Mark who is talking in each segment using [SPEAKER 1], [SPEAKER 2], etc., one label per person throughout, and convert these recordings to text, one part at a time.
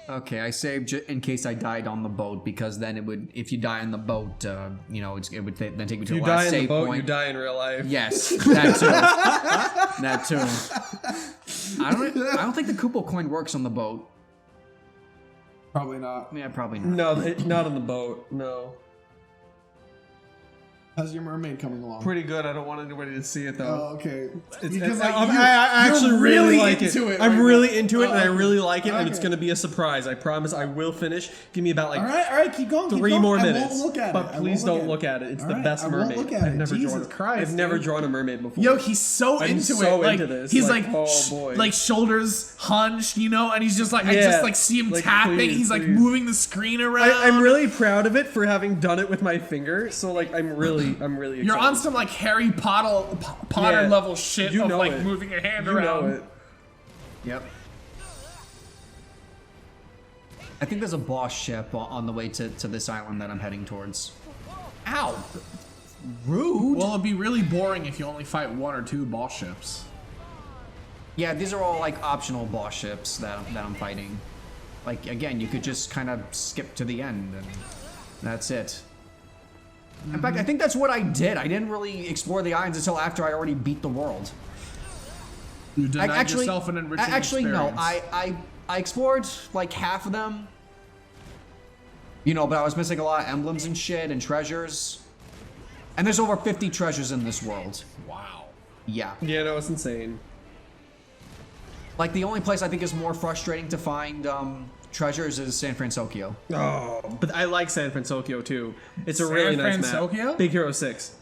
[SPEAKER 1] Okay, I saved in case I died on the boat, because then it would, if you die on the boat, you know, it would then take me to the last save point.
[SPEAKER 2] You die in real life.
[SPEAKER 1] Yes, that too. That too. I don't think the Koopa coin works on the boat.
[SPEAKER 3] Probably not.
[SPEAKER 1] Yeah, probably not.
[SPEAKER 2] No, not on the boat. No.
[SPEAKER 3] How's your mermaid coming along?
[SPEAKER 2] Pretty good. I don't want anybody to see it though.
[SPEAKER 3] Oh, okay.
[SPEAKER 2] Because I actually really like it. I'm really into it, and I really like it, and it's gonna be a surprise. I promise. I will finish. Give me about like
[SPEAKER 3] all right, keep going.
[SPEAKER 2] 3 more minutes.
[SPEAKER 3] I won't look at
[SPEAKER 2] but please don't look at it. It's the best mermaid.
[SPEAKER 3] I've
[SPEAKER 2] never drawn a mermaid before.
[SPEAKER 4] Yo, he's so into it. Like,
[SPEAKER 2] this.
[SPEAKER 4] He's
[SPEAKER 2] like oh boy,
[SPEAKER 4] like shoulders hunched, you know, and he's just like, I
[SPEAKER 2] Yeah.
[SPEAKER 4] just like see him
[SPEAKER 2] Like,
[SPEAKER 4] tapping.
[SPEAKER 2] please,
[SPEAKER 4] He's like
[SPEAKER 2] please.
[SPEAKER 4] moving the screen around.
[SPEAKER 2] I'm really proud of it for having done it with my finger. So like, I'm really excited.
[SPEAKER 4] You're on some like Harry Potter level shit
[SPEAKER 2] You
[SPEAKER 4] of
[SPEAKER 2] know
[SPEAKER 4] like
[SPEAKER 2] it.
[SPEAKER 4] moving your hand
[SPEAKER 2] You
[SPEAKER 4] around.
[SPEAKER 2] know it.
[SPEAKER 1] Yep. I think there's a boss ship on the way to this island that I'm heading towards. Ow! Rude!
[SPEAKER 4] Well, it'd be really boring if you only fight 1 or 2 boss ships.
[SPEAKER 1] Yeah, these are all like optional boss ships that I'm fighting. Like, again, you could just kind of skip to the end and that's it. In fact, I think that's what I did. I didn't really explore the islands until after I already beat the world.
[SPEAKER 4] You denied yourself an enriching
[SPEAKER 1] Actually, no.
[SPEAKER 4] experience.
[SPEAKER 1] I explored like half of them. You know, but I was missing a lot of emblems and shit and treasures. And there's over 50 treasures in this world.
[SPEAKER 4] Wow.
[SPEAKER 1] Yeah.
[SPEAKER 2] Yeah, no, it's insane.
[SPEAKER 1] Like, the only place I think is more frustrating to find treasures is San Francisco.
[SPEAKER 2] Oh, but I like San Francisco too. It's a really nice map. Big Hero 6.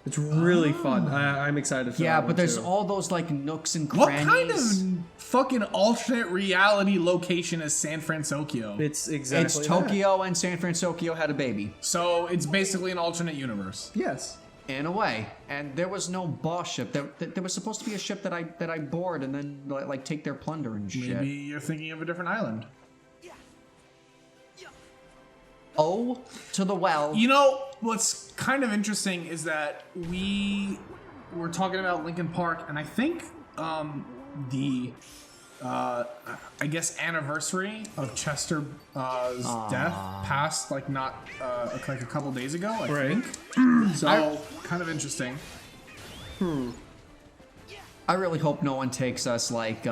[SPEAKER 2] It's really fun. I'm excited for that
[SPEAKER 1] Yeah,
[SPEAKER 2] one
[SPEAKER 1] but there's
[SPEAKER 2] too.
[SPEAKER 1] all those like nooks and
[SPEAKER 4] What
[SPEAKER 1] crannies.
[SPEAKER 4] kind of fucking alternate reality location is San Francisco?
[SPEAKER 2] It's exactly
[SPEAKER 1] It's
[SPEAKER 2] that.
[SPEAKER 1] Tokyo and San Francisco had a baby.
[SPEAKER 4] So it's basically an alternate universe.
[SPEAKER 2] Yes.
[SPEAKER 1] In a way, and there was no boss ship. There was supposed to be a ship that I board and then like take their plunder and shit.
[SPEAKER 4] Maybe you're thinking of a different island.
[SPEAKER 1] Oh, to the well.
[SPEAKER 4] You know, what's kind of interesting is that we were talking about Linkin Park, and I think the I guess anniversary of Chester's death passed like not like a couple days ago, I think. So kind of interesting.
[SPEAKER 1] I really hope no one takes us like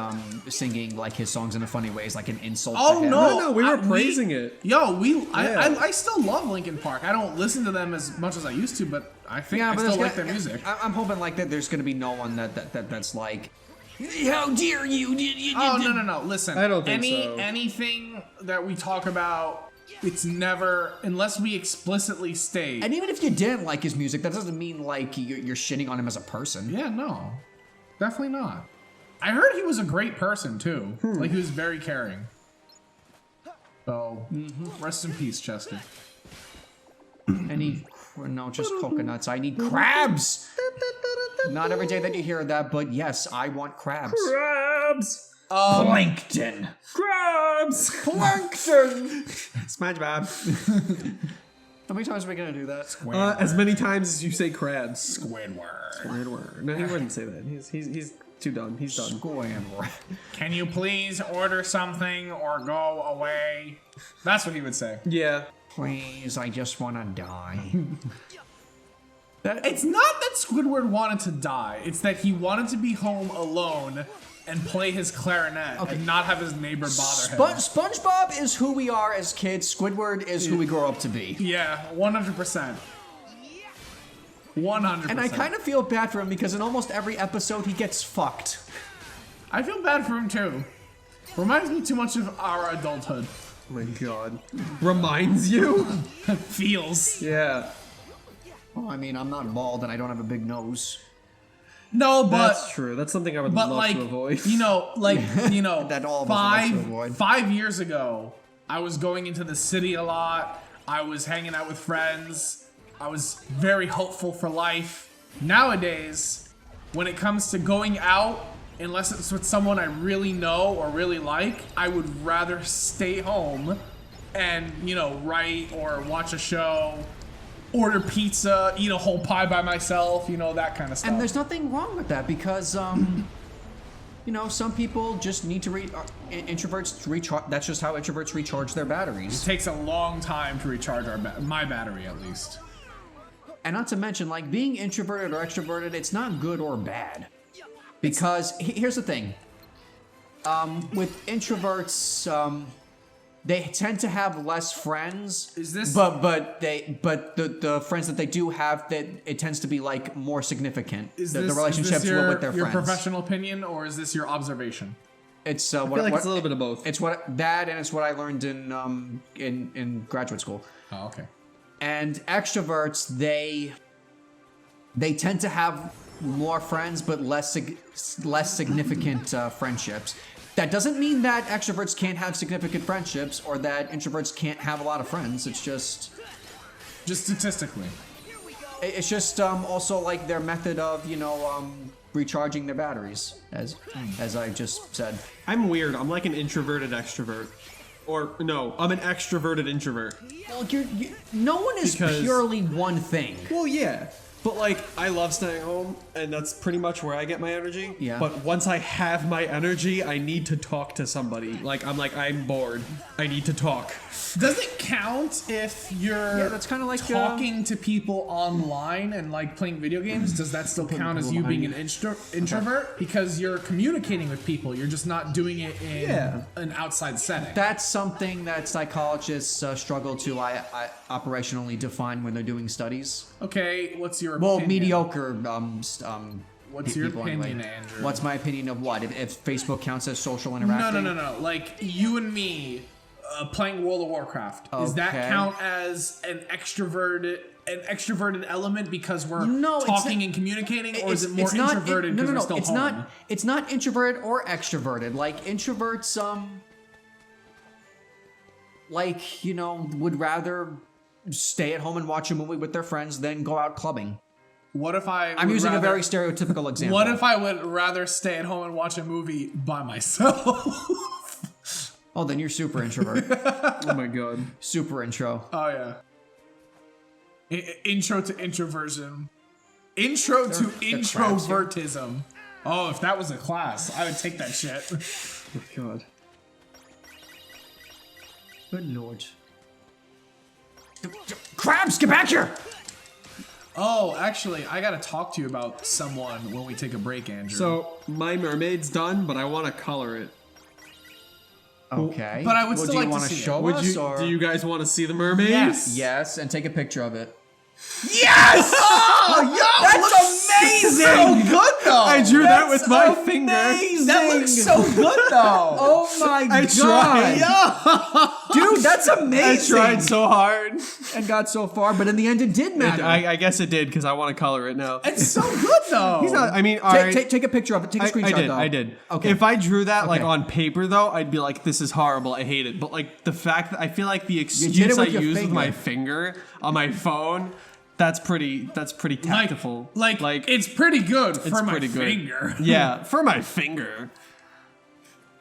[SPEAKER 1] singing like his songs in a funny ways, like an insult.
[SPEAKER 4] Oh
[SPEAKER 1] to him.
[SPEAKER 4] no,
[SPEAKER 2] we were praising it.
[SPEAKER 4] Yo, I still love Linkin Park. I don't listen to them as much as I used to, but I think I still like their music.
[SPEAKER 1] I'm hoping like that. There's gonna be no one that's like, how dare you?
[SPEAKER 4] Oh no. Listen,
[SPEAKER 2] I don't think so.
[SPEAKER 4] Anything that we talk about, it's never, unless we explicitly state.
[SPEAKER 1] And even if you didn't like his music, that doesn't mean like you're shitting on him as a person.
[SPEAKER 4] Yeah, no, definitely not. I heard he was a great person too. Like he was very caring. So rest in peace, Chester.
[SPEAKER 1] No, just coconuts. I need crabs. Not every day that you hear that, but yes, I want crabs.
[SPEAKER 2] Crabs!
[SPEAKER 1] Plankton.
[SPEAKER 2] Crabs!
[SPEAKER 1] Plankton.
[SPEAKER 2] SpongeBob.
[SPEAKER 1] How many times are we gonna do that?
[SPEAKER 2] As many times as you say crabs.
[SPEAKER 4] Squidward.
[SPEAKER 2] No, he wouldn't say that. He's too done. He's done.
[SPEAKER 1] Squidward.
[SPEAKER 4] Can you please order something or go away? That's what he would say.
[SPEAKER 2] Yeah.
[SPEAKER 1] Please, I just wanna die.
[SPEAKER 4] It's not that Squidward wanted to die. It's that he wanted to be home alone and play his clarinet and not have his neighbor bother him.
[SPEAKER 1] SpongeBob is who we are as kids. Squidward is who we grow up to be.
[SPEAKER 4] Yeah, 100%. 100%.
[SPEAKER 1] And I kind of feel bad for him because in almost every episode he gets fucked.
[SPEAKER 4] I feel bad for him too. Reminds me too much of our adulthood.
[SPEAKER 2] Oh my god. Reminds you?
[SPEAKER 4] Feels.
[SPEAKER 2] Yeah.
[SPEAKER 1] Well, I mean, I'm not bald and I don't have a big nose.
[SPEAKER 4] No, but
[SPEAKER 2] That's true. That's something I would love
[SPEAKER 4] like,
[SPEAKER 2] to avoid.
[SPEAKER 4] you know,
[SPEAKER 1] That all of us would like to avoid.
[SPEAKER 4] 5 years ago, I was going into the city a lot. I was hanging out with friends. I was very hopeful for life. Nowadays, when it comes to going out, unless it's with someone I really know or really like, I would rather stay home and, write or watch a show, order pizza, eat a whole pie by myself, that kind of stuff.
[SPEAKER 1] And there's nothing wrong with that because, you know, some people just need to introverts recharge. That's just how introverts recharge their batteries.
[SPEAKER 4] It takes a long time to recharge my battery, at least.
[SPEAKER 1] And not to mention, like, being introverted or extroverted, it's not good or bad. Because here's the thing. With introverts, they tend to have less friends.
[SPEAKER 4] Is this?
[SPEAKER 1] But the friends that they do have, that it tends to be like more significant. The relationships with their
[SPEAKER 4] your
[SPEAKER 1] friends.
[SPEAKER 4] professional opinion, or is this your observation?
[SPEAKER 1] It's
[SPEAKER 2] I feel like it's a little bit of both.
[SPEAKER 1] It's what I learned in graduate school.
[SPEAKER 4] Oh, okay.
[SPEAKER 1] And extroverts, they tend to have more friends, but less significant friendships. That doesn't mean that extroverts can't have significant friendships or that introverts can't have a lot of friends. It's just
[SPEAKER 4] statistically.
[SPEAKER 1] It's just also like their method of, you know, recharging their batteries, as I just said.
[SPEAKER 2] I'm weird. I'm like an introverted extrovert. Or, no, I'm an extroverted introvert.
[SPEAKER 1] Well, no one is purely one thing.
[SPEAKER 2] Well, yeah. But, like, I love staying home, and that's pretty much where I get my energy.
[SPEAKER 1] Yeah.
[SPEAKER 2] But once I have my energy, I need to talk to somebody. I'm bored. I need to talk.
[SPEAKER 4] Does it count if you're
[SPEAKER 1] that's kind of like
[SPEAKER 4] talking to people online and like playing video games? Does that still count as you being an introvert? Because you're communicating with people, you're just not doing it in an outside setting.
[SPEAKER 1] That's something that psychologists struggle to operationally define when they're doing studies.
[SPEAKER 4] Okay, what's your opinion?
[SPEAKER 1] Mediocre.
[SPEAKER 4] What's your opinion,
[SPEAKER 1] anyway.
[SPEAKER 4] Andrew?
[SPEAKER 1] What's my opinion of what? If Facebook counts as social interacting?
[SPEAKER 4] No. Like you and me playing World of Warcraft. Does that count as an extroverted element because we're talking and communicating, or is it more introverted because we're still home?
[SPEAKER 1] It's not introverted or extroverted. Like introverts, like, you know, would rather stay at home and watch a movie with their friends than go out clubbing.
[SPEAKER 4] What if
[SPEAKER 1] I'm using a very stereotypical example.
[SPEAKER 4] What if I would rather stay at home and watch a movie by myself?
[SPEAKER 1] Oh, then you're super introvert.
[SPEAKER 2] Oh my god.
[SPEAKER 1] Super intro.
[SPEAKER 4] Oh yeah. Intro to introversion. Intro to introvertism. Oh, if that was a class, I would take that shit.
[SPEAKER 2] Oh god.
[SPEAKER 1] Good lord. Crabs, get back here!
[SPEAKER 4] Oh, actually, I gotta talk to you about someone when we take a break, Andrew.
[SPEAKER 2] So, my mermaid's done, but I want to color it.
[SPEAKER 1] Okay.
[SPEAKER 4] But I would still like to see
[SPEAKER 1] show
[SPEAKER 4] it.
[SPEAKER 1] us, or?
[SPEAKER 2] Do you guys want to see the mermaid?
[SPEAKER 4] Yes.
[SPEAKER 1] Yes, and take a picture of it.
[SPEAKER 4] Yes! Oh, yo, that's amazing! So good, though.
[SPEAKER 2] I drew that with my finger.
[SPEAKER 4] That looks so good, though.
[SPEAKER 1] Oh my god.
[SPEAKER 2] I tried.
[SPEAKER 1] Dude, that's amazing.
[SPEAKER 2] I tried so hard.
[SPEAKER 1] And got so far, but in the end it did matter.
[SPEAKER 2] I guess it did, because I want to color it now.
[SPEAKER 4] It's so good, though.
[SPEAKER 2] He's not, I mean, all right.
[SPEAKER 1] Take a picture of it. Take a screenshot,
[SPEAKER 2] I
[SPEAKER 1] though.
[SPEAKER 2] did.
[SPEAKER 1] Okay.
[SPEAKER 2] If I drew that, like, on paper, though, I'd be like, this is horrible. I hate it. But, like, the fact that I feel like the excuse I use with my finger on my phone... That's pretty tactful.
[SPEAKER 4] Like it's pretty good for my finger.
[SPEAKER 2] Yeah, for my finger.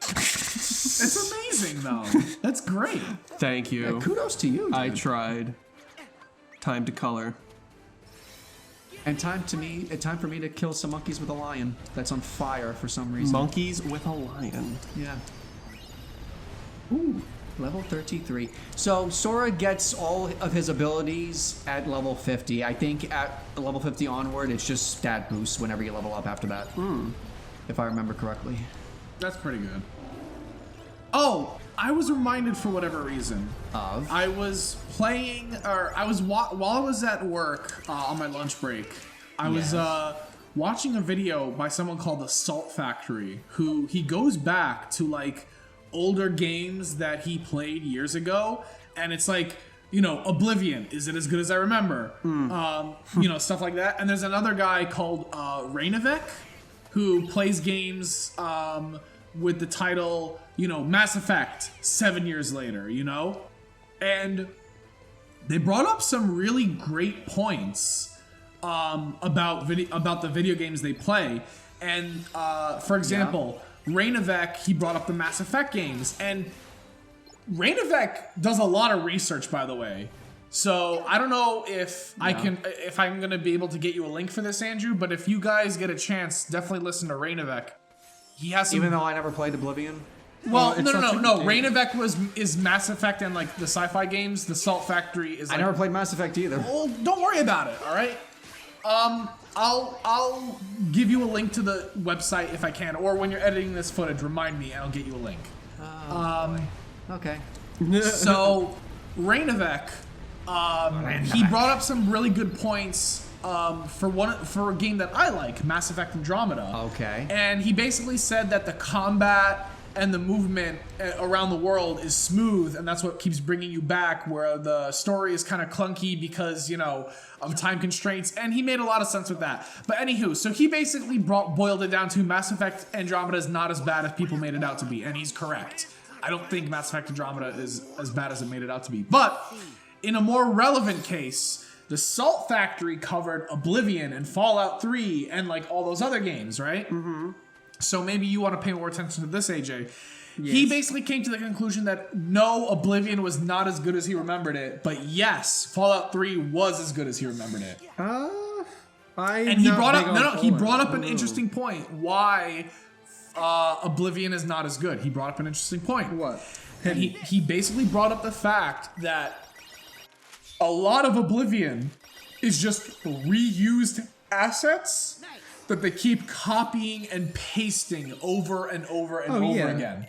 [SPEAKER 4] It's amazing, though. That's great.
[SPEAKER 2] Thank you.
[SPEAKER 1] Yeah, kudos to you, dude.
[SPEAKER 2] I tried. Time to color.
[SPEAKER 1] And time for me to kill some monkeys with a lion that's on fire for some reason.
[SPEAKER 2] Monkeys with a lion.
[SPEAKER 1] Yeah. Ooh. Level 33. So Sora gets all of his abilities at level 50. I think at level 50 onward, it's just stat boosts whenever you level up after that. If I remember correctly.
[SPEAKER 4] That's pretty good. Oh, I was reminded for whatever reason.
[SPEAKER 1] Of?
[SPEAKER 4] I was playing, or I was, while I was at work on my lunch break, I was watching a video by someone called the Salt Factory, who he goes back to like older games that he played years ago, and it's like, you know, Oblivion, is it as good as I remember? You know, stuff like that. And there's another guy called Rainavek, who plays games with the title, you know, Mass Effect 7 years later, you know? And they brought up some really great points about the video games they play. And for example, Rainavek, he brought up the Mass Effect games, and Rainavek does a lot of research, by the way. So I don't know if I'm gonna be able to get you a link for this, Andrew, but if you guys get a chance, definitely listen to Rainavek. he has some.
[SPEAKER 1] Even though I never played Oblivion.
[SPEAKER 4] Well,
[SPEAKER 2] it's such a
[SPEAKER 4] no.
[SPEAKER 2] good
[SPEAKER 4] Rain
[SPEAKER 2] game.
[SPEAKER 4] Effect is Mass Effect and like the sci-fi games. The Salt Factory is.
[SPEAKER 1] I
[SPEAKER 4] Like,
[SPEAKER 1] never played Mass Effect either.
[SPEAKER 4] Well, don't worry about it. All right. I'll give you a link to the website if I can, or when you're editing this footage, remind me and I'll get you a link.
[SPEAKER 1] Okay.
[SPEAKER 4] So, Rainovac, he brought up some really good points for a game that I like, Mass Effect Andromeda.
[SPEAKER 1] Okay.
[SPEAKER 4] And he basically said that the combat and the movement around the world is smooth, and that's what keeps bringing you back, where the story is kind of clunky because, you know, of time constraints, and he made a lot of sense with that. But anywho, so he basically boiled it down to Mass Effect Andromeda is not as bad as people made it out to be, and he's correct. I don't think Mass Effect Andromeda is as bad as it made it out to be. But in a more relevant case, the Salt Factory covered Oblivion and Fallout 3 and like all those other games, right? Mm-hmm. So maybe you want to pay more attention to this, AJ. Yes. He basically came to the conclusion that no, Oblivion was not as good as he remembered it, but yes, Fallout 3 was as good as he remembered it.
[SPEAKER 2] And
[SPEAKER 4] he brought up an interesting point. Why Oblivion is not as good. He brought up an interesting point.
[SPEAKER 2] What?
[SPEAKER 4] And he basically brought up the fact that a lot of Oblivion is just reused assets that they keep copying and pasting over and over and over again.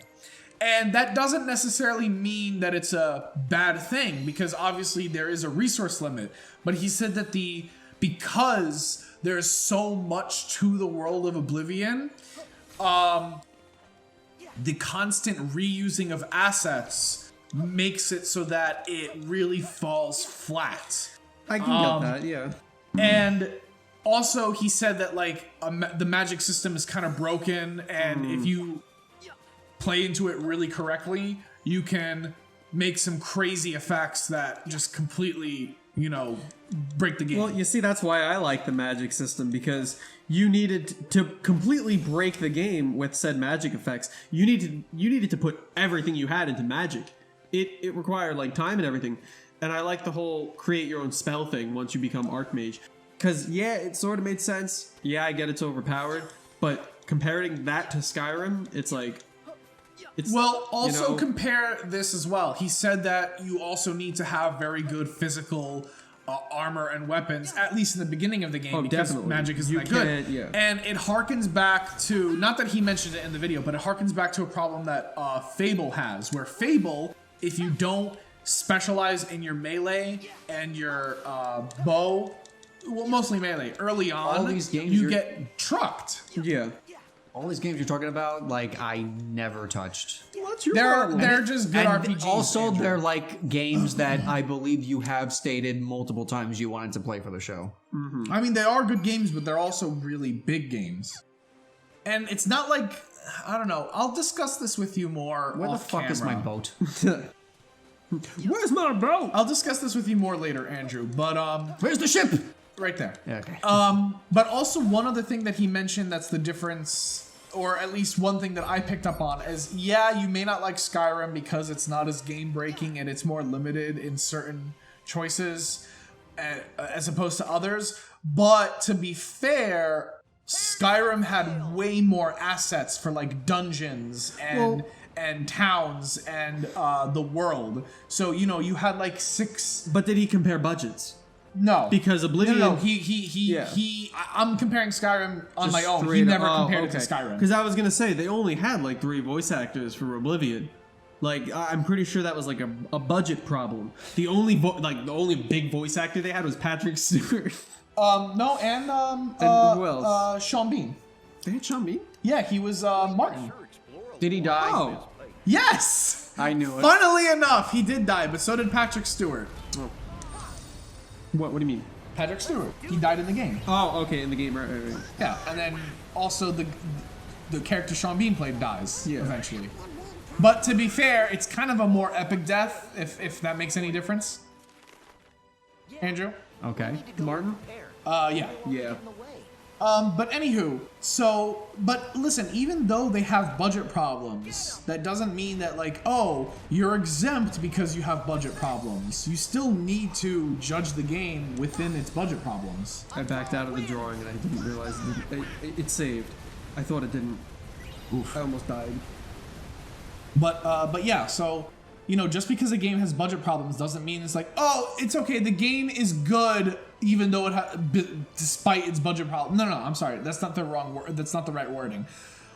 [SPEAKER 4] And that doesn't necessarily mean that it's a bad thing, because obviously there is a resource limit. But he said that because there's so much to the world of Oblivion, the constant reusing of assets makes it so that it really falls flat.
[SPEAKER 2] I can get that, yeah.
[SPEAKER 4] And also, he said that like the magic system is kind of broken, and if you play into it really correctly, you can make some crazy effects that just completely, you know, break the game.
[SPEAKER 2] Well, you see, that's why I like the magic system, because you needed to completely break the game with said magic effects. You needed to put everything you had into magic. It required like time and everything. And I like the whole create your own spell thing once you become Archmage. Because, yeah, it sort of made sense. Yeah, I get it's overpowered. But comparing that to Skyrim, it's like...
[SPEAKER 4] Well, also
[SPEAKER 2] you know,
[SPEAKER 4] compare this as well. He said that you also need to have very good physical armor and weapons, at least in the beginning of the game, because
[SPEAKER 2] definitely.
[SPEAKER 4] magic isn't that good.
[SPEAKER 2] Yeah.
[SPEAKER 4] And it harkens back to, not that he mentioned it in the video, but it harkens back to a problem that Fable has, where Fable, if you don't specialize in your melee and your bow, well, mostly melee, early on,
[SPEAKER 1] All these games
[SPEAKER 4] you get trucked.
[SPEAKER 2] Yeah.
[SPEAKER 1] All these games you're talking about, like, I never touched.
[SPEAKER 2] What's your
[SPEAKER 4] They're just good
[SPEAKER 1] And
[SPEAKER 4] RPGs.
[SPEAKER 1] also,
[SPEAKER 4] Andrew.
[SPEAKER 1] they're like games that I believe you have stated multiple times you wanted to play for the show.
[SPEAKER 4] I mean, they are good games, but they're also really big games. And it's not like, I don't know, I'll discuss this with you more
[SPEAKER 1] Where the
[SPEAKER 4] off
[SPEAKER 1] fuck is my
[SPEAKER 4] camera.
[SPEAKER 1] boat?
[SPEAKER 2] Where's my boat?
[SPEAKER 4] I'll discuss this with you more later, Andrew, but
[SPEAKER 1] Where's the ship?
[SPEAKER 4] right there.
[SPEAKER 1] Yeah, okay.
[SPEAKER 4] But also one other thing that he mentioned that's the difference, or at least one thing that I picked up on, is yeah, you may not like Skyrim because it's not as game breaking and it's more limited in certain choices as opposed to others. But to be fair, Skyrim had way more assets for like dungeons and towns and the world. So, you know, you had like 6.
[SPEAKER 2] But did he compare budgets?
[SPEAKER 4] No,
[SPEAKER 2] Because Oblivion...
[SPEAKER 4] No,
[SPEAKER 2] Yeah.
[SPEAKER 4] I'm comparing Skyrim on my own. He
[SPEAKER 2] straight
[SPEAKER 4] never
[SPEAKER 2] up-
[SPEAKER 4] compared it to Skyrim.
[SPEAKER 2] Because I was gonna say they only had like 3 voice actors for Oblivion. Like I'm pretty sure that was like a budget problem. The only big voice actor they had was Patrick Stewart.
[SPEAKER 4] No, and
[SPEAKER 2] who else?
[SPEAKER 4] Sean Bean.
[SPEAKER 2] They had Sean Bean?
[SPEAKER 4] Yeah, he was Martin.
[SPEAKER 1] Did he die?
[SPEAKER 2] Oh,
[SPEAKER 4] Yes.
[SPEAKER 1] I knew it.
[SPEAKER 4] Funnily enough, he did die, but so did Patrick Stewart.
[SPEAKER 2] what do you mean?
[SPEAKER 4] Patrick Stewart. He died in the game.
[SPEAKER 2] Oh, okay, in the game, right.
[SPEAKER 4] Yeah, and then also the character Sean Bean played dies eventually. But to be fair, it's kind of a more epic death, if that makes any difference. Andrew?
[SPEAKER 1] Okay.
[SPEAKER 2] Martin?
[SPEAKER 4] Yeah.
[SPEAKER 2] Yeah.
[SPEAKER 4] But anywho, but listen, even though they have budget problems, that doesn't mean that like, oh, you're exempt because you have budget problems. You still need to judge the game within its budget problems.
[SPEAKER 2] I backed out of the drawing and I didn't realize it saved. I thought it didn't. I almost died.
[SPEAKER 3] But yeah, so just because a game has budget problems doesn't mean it's like, oh, it's okay. The game is good even though despite its budget problem. No, I'm sorry. That's not the wrong word. That's not the right wording.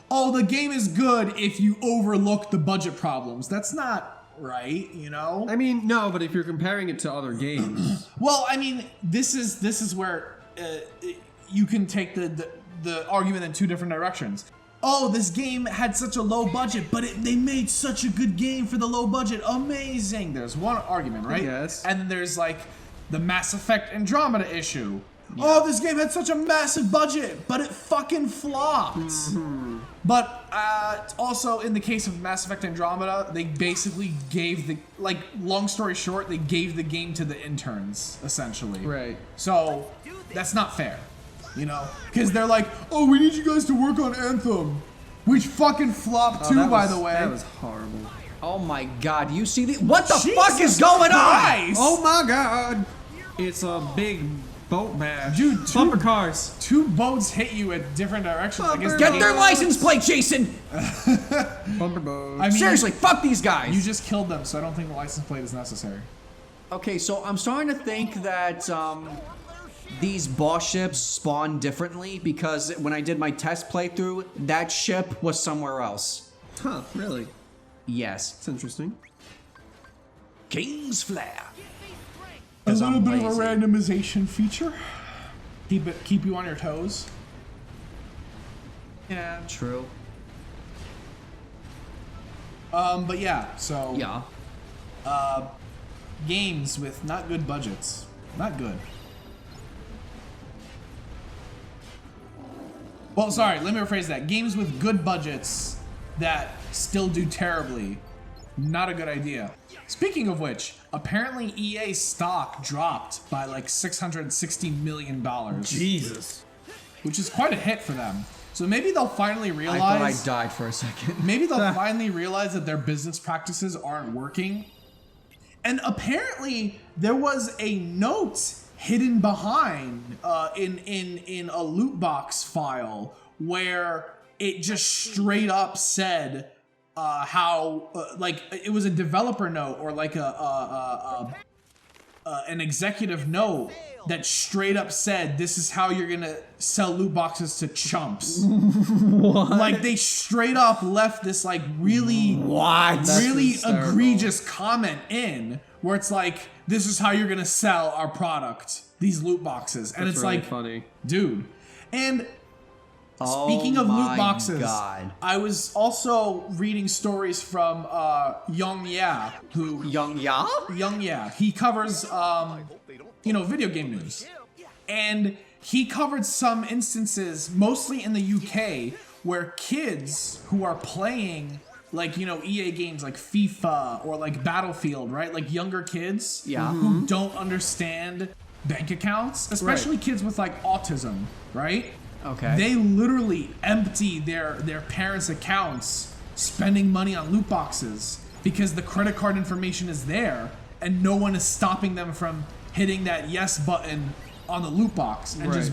[SPEAKER 3] Oh, the game is good if you overlook the budget problems. That's not right,
[SPEAKER 2] I mean, no, but if you're comparing it to other games.
[SPEAKER 3] Well, I mean, this is where you can take the argument in two different directions. Oh, this game had such a low budget, but they made such a good game for the low budget. Amazing. There's one argument, right?
[SPEAKER 2] Yes.
[SPEAKER 3] And then there's like the Mass Effect Andromeda issue. Yeah. Oh, this game had such a massive budget, but it fucking flopped. Mm-hmm. But also in the case of Mass Effect Andromeda, they basically gave long story short, they gave the game to the interns, essentially.
[SPEAKER 2] Right.
[SPEAKER 3] So that's not fair. Because they're like, oh, we need you guys to work on Anthem, which fucking flopped too, by the way.
[SPEAKER 2] That was horrible.
[SPEAKER 1] Oh my god, you see what the
[SPEAKER 3] Jesus
[SPEAKER 1] fuck is going
[SPEAKER 3] Christ!
[SPEAKER 1] on?
[SPEAKER 2] Oh my god! It's a big boat bash.
[SPEAKER 3] Dude,
[SPEAKER 2] bumper cars.
[SPEAKER 3] Two boats hit you at different directions. I guess
[SPEAKER 1] Get their license plate, Jason!
[SPEAKER 2] Bumper boats.
[SPEAKER 3] I mean,
[SPEAKER 1] seriously, fuck these guys!
[SPEAKER 3] You just killed them, so I don't think the license plate is necessary.
[SPEAKER 1] Okay, so I'm starting to think that these boss ships spawn differently because when I did my test playthrough, that ship was somewhere else.
[SPEAKER 2] Huh, really?
[SPEAKER 1] Yes.
[SPEAKER 2] That's interesting.
[SPEAKER 1] King's Flare.
[SPEAKER 3] A little bit of a randomization feature. Keep you on your toes.
[SPEAKER 1] Yeah, true.
[SPEAKER 3] But yeah, so
[SPEAKER 1] Yeah.
[SPEAKER 3] Games with not good budgets. Not good. Well, sorry, let me rephrase that. Games with good budgets that still do terribly. Not a good idea. Speaking of which, apparently EA stock dropped by like $660 million.
[SPEAKER 2] Jesus.
[SPEAKER 3] Which is quite a hit for them. So maybe they'll finally realize...
[SPEAKER 1] I thought I died for a second.
[SPEAKER 3] Maybe they'll finally realize that their business practices aren't working. And apparently there was a note hidden behind in a loot box file where it just straight up said how like it was a developer note or like an executive note that straight up said this is how you're gonna sell loot boxes to chumps.
[SPEAKER 2] What?
[SPEAKER 3] Like they straight up left this like really really egregious comment in where it's like this is how you're gonna sell our product, these loot boxes. And
[SPEAKER 2] That's
[SPEAKER 3] it's
[SPEAKER 2] really
[SPEAKER 3] like
[SPEAKER 2] funny.
[SPEAKER 3] Dude. And speaking of loot boxes,
[SPEAKER 1] God.
[SPEAKER 3] I was also reading stories from Young Ya, who
[SPEAKER 1] Young Ya?
[SPEAKER 3] Young Ya. He covers video game news. And he covered some instances, mostly in the UK, where kids who are playing like, EA games like FIFA or like Battlefield, right? Like younger kids who don't understand bank accounts, especially kids with like autism, right?
[SPEAKER 1] Okay.
[SPEAKER 3] They literally empty their parents' accounts spending money on loot boxes because the credit card information is there and no one is stopping them from hitting that yes button on the loot box and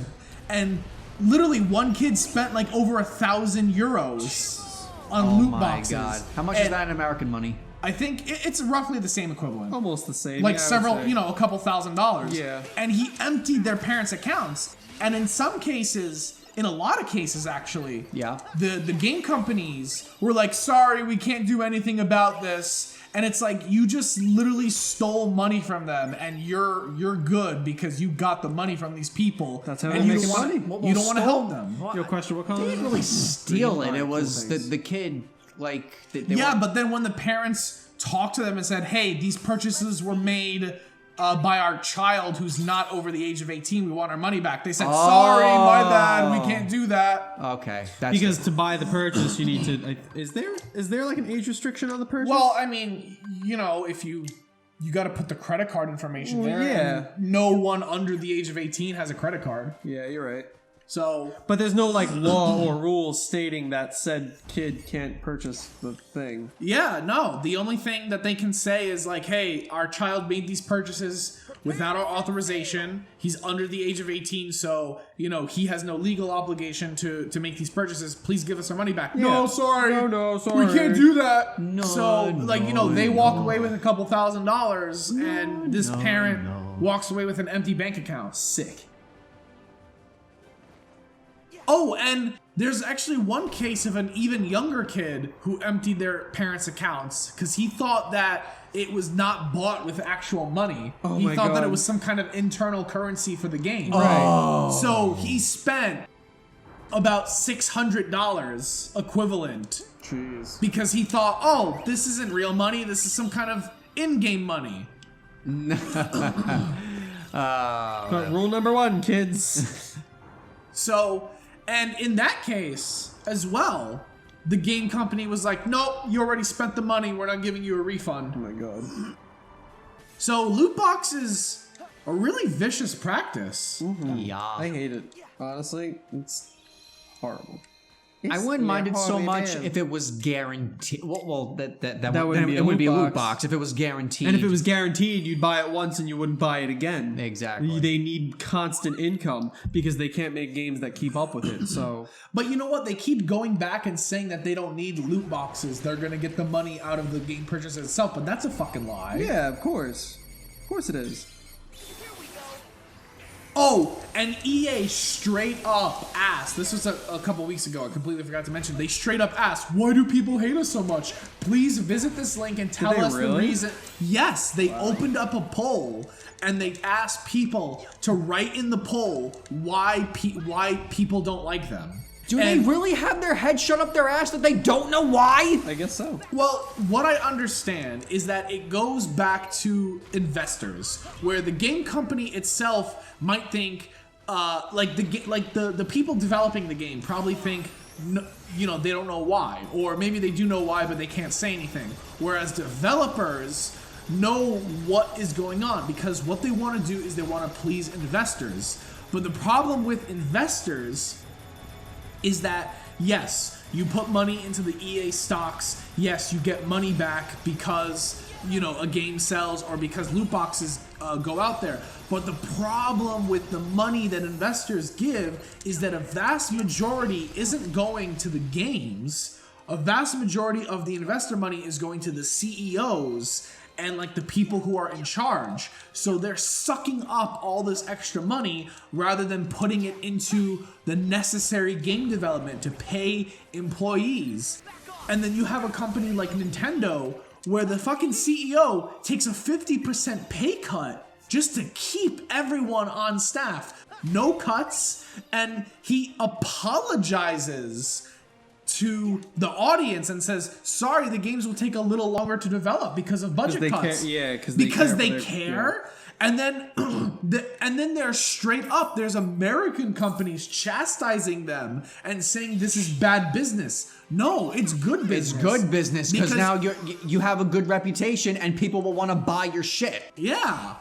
[SPEAKER 3] and literally one kid spent like over 1,000 euros on loot boxes.
[SPEAKER 1] Oh my god. How much is that in American money?
[SPEAKER 3] I think it's roughly the same equivalent.
[SPEAKER 2] Almost the same.
[SPEAKER 3] Like
[SPEAKER 2] yeah,
[SPEAKER 3] several, a couple $1,000s.
[SPEAKER 2] Yeah.
[SPEAKER 3] And he emptied their parents' accounts. And in some cases, in a lot of cases actually, the game companies were like, sorry, we can't do anything about this. And it's like, you just literally stole money from them and you're good because you got the money from these people.
[SPEAKER 2] That's how
[SPEAKER 3] and
[SPEAKER 2] they
[SPEAKER 3] you
[SPEAKER 2] make money.
[SPEAKER 3] You don't want to help them.
[SPEAKER 2] Your question, what color?
[SPEAKER 1] They didn't really steal it. It was the kid, like...
[SPEAKER 3] But then when the parents talked to them and said, hey, these purchases were made by our child who's not over the age of 18, we want our money back. They said, sorry, my bad, we can't do that.
[SPEAKER 1] Okay.
[SPEAKER 2] Because to buy the purchase, you need to... Is there like an age restriction on the purchase?
[SPEAKER 3] Well, I mean, if you got to put the credit card information there.
[SPEAKER 2] Yeah.
[SPEAKER 3] And no one under the age of 18 has a credit card.
[SPEAKER 2] Yeah, you're right.
[SPEAKER 4] So,
[SPEAKER 2] But there's no like law or rules stating that said kid can't purchase the thing.
[SPEAKER 4] yeah, no. The only thing that they can say is like, hey, our child made these purchases without our authorization. He's under the age of 18, so, you know, he has no legal obligation to make these purchases. Please give us our money back. No, sorry.
[SPEAKER 2] No, sorry.
[SPEAKER 4] We can't do that.
[SPEAKER 1] No,
[SPEAKER 4] So, like, you know, they walk away with a couple $1,000s, and this parent
[SPEAKER 1] no.
[SPEAKER 4] walks away with an empty bank account. Sick. Oh, and there's actually one case of an even younger kid who emptied their parents' accounts because he thought that it was not bought with actual money.
[SPEAKER 2] Oh
[SPEAKER 4] he
[SPEAKER 2] my
[SPEAKER 4] thought that
[SPEAKER 2] God.
[SPEAKER 4] it was some kind of internal currency for the game.
[SPEAKER 2] Right.
[SPEAKER 4] So he spent about $600 equivalent
[SPEAKER 2] Jeez.
[SPEAKER 4] because he thought, oh, this isn't real money. This is some kind of in-game money.
[SPEAKER 2] But rule number 1, kids.
[SPEAKER 4] So, and in that case as well, the game company was like, nope, you already spent the money. We're not giving you a refund.
[SPEAKER 2] Oh my god.
[SPEAKER 4] So loot boxes are really vicious practice.
[SPEAKER 1] Yeah.
[SPEAKER 2] I hate it. Honestly, it's horrible.
[SPEAKER 1] I wouldn't mind it so much if it was guaranteed. Well, that
[SPEAKER 2] wouldn't be a
[SPEAKER 1] it would be a
[SPEAKER 2] loot
[SPEAKER 1] loot
[SPEAKER 2] box.
[SPEAKER 1] box if it was guaranteed.
[SPEAKER 2] And if it was guaranteed, you'd buy it once and you wouldn't buy it again.
[SPEAKER 1] Exactly.
[SPEAKER 2] They need constant income because they can't make games that keep up with it. So
[SPEAKER 4] But you know what? They keep going back and saying that they don't need loot boxes. They're going to get the money out of the game purchase itself. But that's a fucking lie.
[SPEAKER 2] yeah, of course it is.
[SPEAKER 4] Oh, and EA straight up asked, this was a couple weeks ago, I completely forgot to mention, they straight up asked, why do people hate us so much? Please visit this link and tell
[SPEAKER 2] they
[SPEAKER 4] us the
[SPEAKER 2] really?
[SPEAKER 4] reason. Yes, they opened up a poll and they asked people to write in the poll why people don't like them.
[SPEAKER 1] Do
[SPEAKER 4] And-
[SPEAKER 1] they really have their head shut up their ass that they don't know why?
[SPEAKER 2] I guess so.
[SPEAKER 4] Well, what I understand is that it goes back to investors, where the game company itself might think, the people developing the game probably think, you know, they don't know why, or maybe they do know why, but they can't say anything. Whereas developers know what is going on because what they want to do is they want to please investors. But the problem with investors is that, yes, you put money into the EA stocks, yes, you get money back because, you know, a game sells or because loot boxes go out there. But the problem with the money that investors give is that a vast majority isn't going to the games. A vast majority of the investor money is going to the CEOs and like the people who are in charge. So they're sucking up all this extra money rather than putting it into the necessary game development to pay employees. And then you have a company like Nintendo where the fucking CEO takes a 50% pay cut just to keep everyone on staff. No cuts, and he apologizes to the audience and says, sorry, the games will take a little longer to develop because of budget
[SPEAKER 2] they
[SPEAKER 4] cuts.
[SPEAKER 2] care- yeah,
[SPEAKER 4] because
[SPEAKER 2] they
[SPEAKER 4] they care. And then and then they're straight up, there's American companies chastising them and saying this is bad business. No, it's good business.
[SPEAKER 1] It's good business because
[SPEAKER 4] Because-
[SPEAKER 1] now you have a good reputation and people will want to buy your shit.
[SPEAKER 4] Yeah,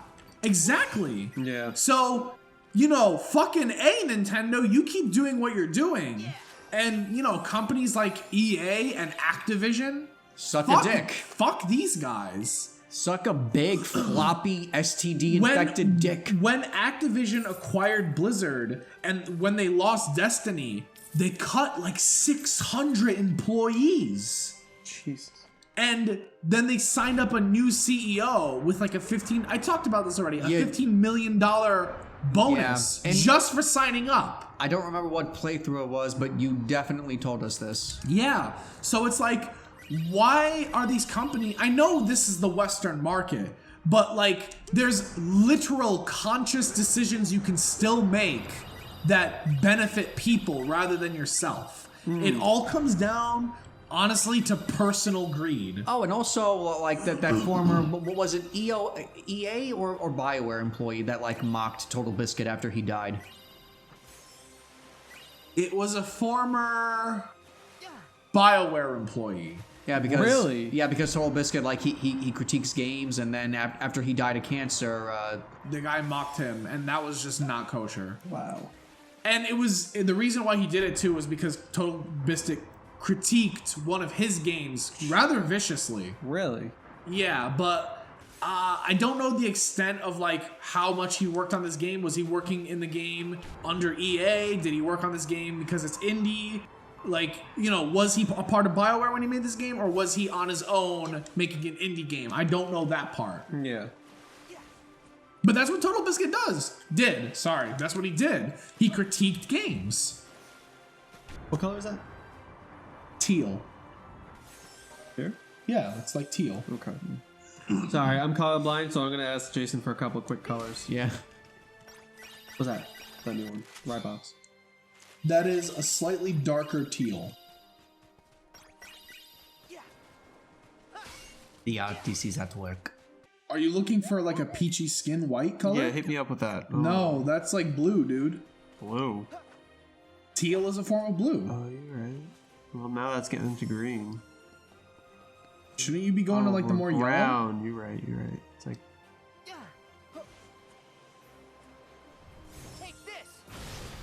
[SPEAKER 4] exactly.
[SPEAKER 2] Yeah.
[SPEAKER 4] So, you know, fucking A, Nintendo, you keep doing what you're doing. And, you know, companies like EA and Activision,
[SPEAKER 1] Suck a dick.
[SPEAKER 4] Fuck these guys.
[SPEAKER 1] Suck a big floppy STD infected dick.
[SPEAKER 4] When Activision acquired Blizzard and when they lost Destiny, they cut like 600 employees.
[SPEAKER 2] Jesus.
[SPEAKER 4] And then they signed up a new CEO with like I talked about this already, a
[SPEAKER 1] Yeah.
[SPEAKER 4] $15 million bonus
[SPEAKER 1] Yeah. And-
[SPEAKER 4] just for signing up.
[SPEAKER 1] I don't remember what playthrough it was, but you definitely told us this.
[SPEAKER 4] Yeah. So it's like, why are these companies, I know this is the Western market, but like there's literal conscious decisions you can still make that benefit people rather than yourself. It all comes down, honestly, to personal greed.
[SPEAKER 1] Oh, and also like that former, what was it, EA or BioWare employee that like mocked Total Biscuit after he died?
[SPEAKER 4] It was a former BioWare employee.
[SPEAKER 1] Yeah, because
[SPEAKER 2] Really?
[SPEAKER 1] Yeah, because Total Biscuit like he critiques games, and then after he died of cancer,
[SPEAKER 4] The guy mocked him, and that was just not kosher.
[SPEAKER 2] Wow.
[SPEAKER 4] And it was the reason why he did it too was because Total Biscuit critiqued one of his games rather viciously.
[SPEAKER 2] Really?
[SPEAKER 4] Yeah, but I don't know the extent of like how much he worked on this game. Was he working in the game under EA? Did he work on this game because it's indie? Like, you know, was he a part of BioWare when he made this game, or was he on his own making an indie game? I don't know that part.
[SPEAKER 2] Yeah.
[SPEAKER 4] But that's what Total Biscuit Sorry, that's what he did. He critiqued games.
[SPEAKER 2] What color is that?
[SPEAKER 4] Teal.
[SPEAKER 2] Here?
[SPEAKER 4] Yeah, it's like teal.
[SPEAKER 2] Okay. Sorry, I'm colorblind, so I'm gonna ask Jason for a couple of quick colors.
[SPEAKER 1] Yeah.
[SPEAKER 2] What's that? That new one. Right box.
[SPEAKER 4] That is a slightly darker teal.
[SPEAKER 1] The DC's at work.
[SPEAKER 4] Are you looking for like a peachy skin white color?
[SPEAKER 2] Yeah, hit me up with that. Oh.
[SPEAKER 4] No, that's like blue, dude.
[SPEAKER 2] Blue.
[SPEAKER 4] Teal is a form of blue.
[SPEAKER 2] Oh, you're right. Well, now that's getting into green.
[SPEAKER 4] Shouldn't you be going to like the more
[SPEAKER 2] brown? You're right. It's like.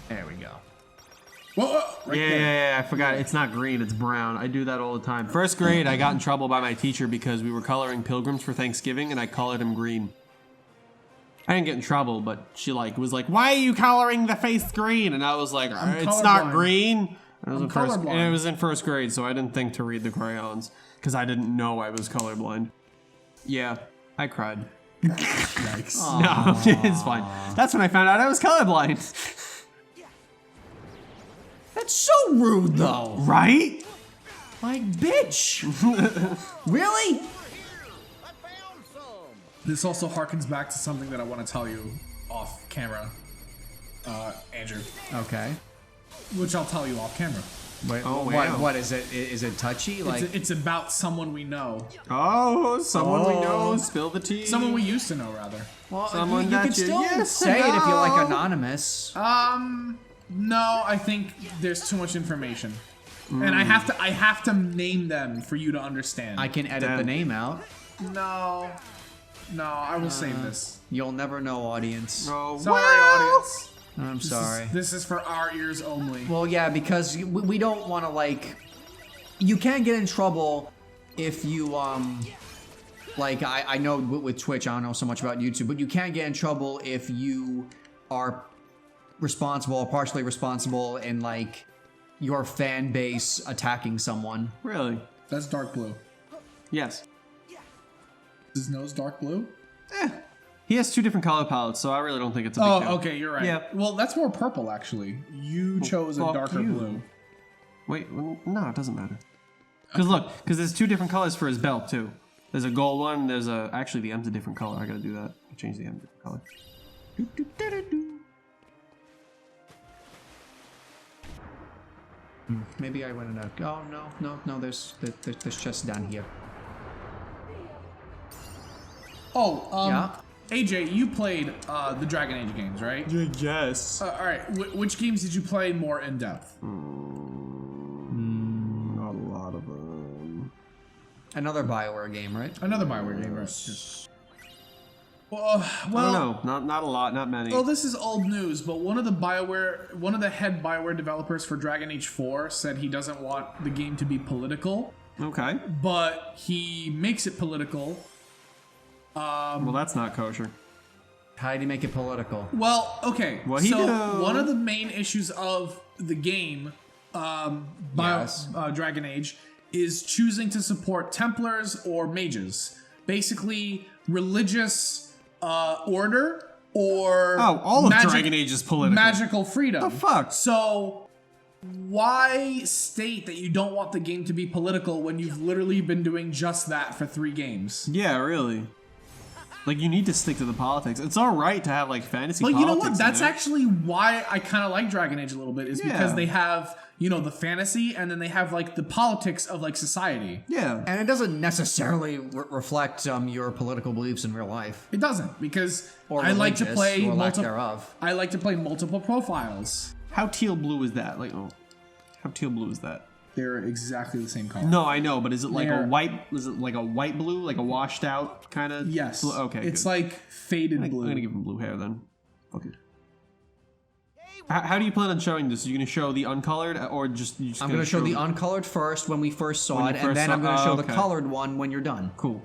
[SPEAKER 1] There we go.
[SPEAKER 4] Whoa, right there.
[SPEAKER 2] Yeah, I forgot. It's not green, it's brown. I do that all the time. First grade, I got in trouble by my teacher because we were coloring pilgrims for Thanksgiving and I colored him green. I didn't get in trouble, but she was like, why are you coloring the face green? And I was like, it's not green. And it was in first grade, so I didn't think to read the crayons because I didn't know I was colorblind. Yeah, I cried.
[SPEAKER 4] Yikes.
[SPEAKER 2] No, it's fine. That's when I found out I was colorblind.
[SPEAKER 1] That's so rude, though.
[SPEAKER 2] Right?
[SPEAKER 1] Like, bitch. Really?
[SPEAKER 4] This also harkens back to something that I want to tell you off camera, Andrew.
[SPEAKER 1] Okay.
[SPEAKER 4] Which I'll tell you off camera.
[SPEAKER 1] Wait,
[SPEAKER 2] Oh, wow.
[SPEAKER 1] what is it? Is it touchy? Like,
[SPEAKER 4] It's about someone we know.
[SPEAKER 2] Oh, someone we know. Spill the tea.
[SPEAKER 4] Someone we used to know, rather.
[SPEAKER 1] well,
[SPEAKER 2] someone
[SPEAKER 1] you
[SPEAKER 2] that
[SPEAKER 1] can
[SPEAKER 2] you
[SPEAKER 1] still
[SPEAKER 2] used to
[SPEAKER 1] say it if you're like
[SPEAKER 2] know.
[SPEAKER 1] anonymous.
[SPEAKER 4] No, I think there's too much information. And I have to name them for you to understand.
[SPEAKER 1] I can edit the name out.
[SPEAKER 4] No, I will save this.
[SPEAKER 1] You'll never know, audience.
[SPEAKER 2] Oh,
[SPEAKER 4] Sorry,
[SPEAKER 2] well.
[SPEAKER 4] audience.
[SPEAKER 1] I'm sorry.
[SPEAKER 4] This is for our ears only.
[SPEAKER 1] Well, yeah, because we don't want to, like... You can get in trouble if you, like, I know with Twitch, I don't know so much about YouTube, but you can get in trouble if you are responsible or partially responsible in, like, your fan base attacking someone.
[SPEAKER 2] Really?
[SPEAKER 4] That's dark blue.
[SPEAKER 2] Yes.
[SPEAKER 4] Is his nose dark blue?
[SPEAKER 2] He has two different color palettes, so I really don't think it's a big deal.
[SPEAKER 4] Oh, okay, you're right.
[SPEAKER 2] Yeah.
[SPEAKER 4] Well, that's more purple, actually. You chose a
[SPEAKER 2] fuck
[SPEAKER 4] darker
[SPEAKER 2] you.
[SPEAKER 4] blue.
[SPEAKER 2] Wait, no, it doesn't matter. Because there's two different colors for his belt, too. There's a gold one, there's a... Actually, the M's a different color. I gotta do that. I change the M to different color.
[SPEAKER 1] Maybe I went in a... Oh, no, there's chests down here.
[SPEAKER 4] Oh,
[SPEAKER 1] Yeah?
[SPEAKER 4] AJ, you played the Dragon Age games, right?
[SPEAKER 2] Yes.
[SPEAKER 4] All right. Which games did you play more in depth?
[SPEAKER 2] Not a lot of them.
[SPEAKER 1] Another BioWare game, right?
[SPEAKER 4] Another BioWare game, right? Well,
[SPEAKER 2] I don't know. Not a lot, not many.
[SPEAKER 4] Well, this is old news, but one of the head BioWare developers for Dragon Age 4 said he doesn't want the game to be political,
[SPEAKER 2] Okay.
[SPEAKER 4] but he makes it political.
[SPEAKER 2] Well, that's not kosher.
[SPEAKER 1] How did he make it political?
[SPEAKER 4] Well, okay.
[SPEAKER 2] What he do?
[SPEAKER 4] One of the main issues of the game,
[SPEAKER 1] Yes.
[SPEAKER 4] Dragon Age, is choosing to support Templars or mages. Basically, religious order or
[SPEAKER 2] all of Dragon Age is political.
[SPEAKER 4] magical freedom.
[SPEAKER 2] The fuck?
[SPEAKER 4] So why state that you don't want the game to be political when you've literally been doing just that for 3 games?
[SPEAKER 2] Yeah, really. Like, you need to stick to the politics. It's all right to have, like, fantasy
[SPEAKER 4] But
[SPEAKER 2] politics.
[SPEAKER 4] you know what? That's
[SPEAKER 2] in it.
[SPEAKER 4] actually why I kind of like Dragon Age a little bit, is because
[SPEAKER 2] Yeah.
[SPEAKER 4] they have, you know, the fantasy and then they have, like, the politics of, like, society.
[SPEAKER 2] Yeah.
[SPEAKER 1] And it doesn't necessarily reflect your political beliefs in real life.
[SPEAKER 4] It doesn't, because
[SPEAKER 1] Or
[SPEAKER 4] I like to
[SPEAKER 1] religious,
[SPEAKER 4] play
[SPEAKER 1] or lack
[SPEAKER 4] multiple.
[SPEAKER 1] thereof.
[SPEAKER 4] I like to play multiple profiles.
[SPEAKER 2] How teal blue is that? Like, how teal blue is that?
[SPEAKER 4] They're exactly the same color.
[SPEAKER 2] No, I know, but is it like
[SPEAKER 4] They're-
[SPEAKER 2] a white? Is it like a white blue, like a washed out kind of?
[SPEAKER 4] Yes.
[SPEAKER 2] Blue? Okay.
[SPEAKER 4] It's
[SPEAKER 2] good.
[SPEAKER 4] like faded
[SPEAKER 2] I'm
[SPEAKER 4] blue.
[SPEAKER 2] gonna give him blue hair then. Fuck it. How do you plan on showing this? Are you going to show the uncolored, or just you just
[SPEAKER 1] I'm going to show the uncolored first when we first saw
[SPEAKER 2] When
[SPEAKER 1] it,
[SPEAKER 2] you
[SPEAKER 1] and
[SPEAKER 2] first
[SPEAKER 1] then
[SPEAKER 2] saw-
[SPEAKER 1] I'm going to show the
[SPEAKER 2] okay.
[SPEAKER 1] colored one when you're done.
[SPEAKER 2] Cool.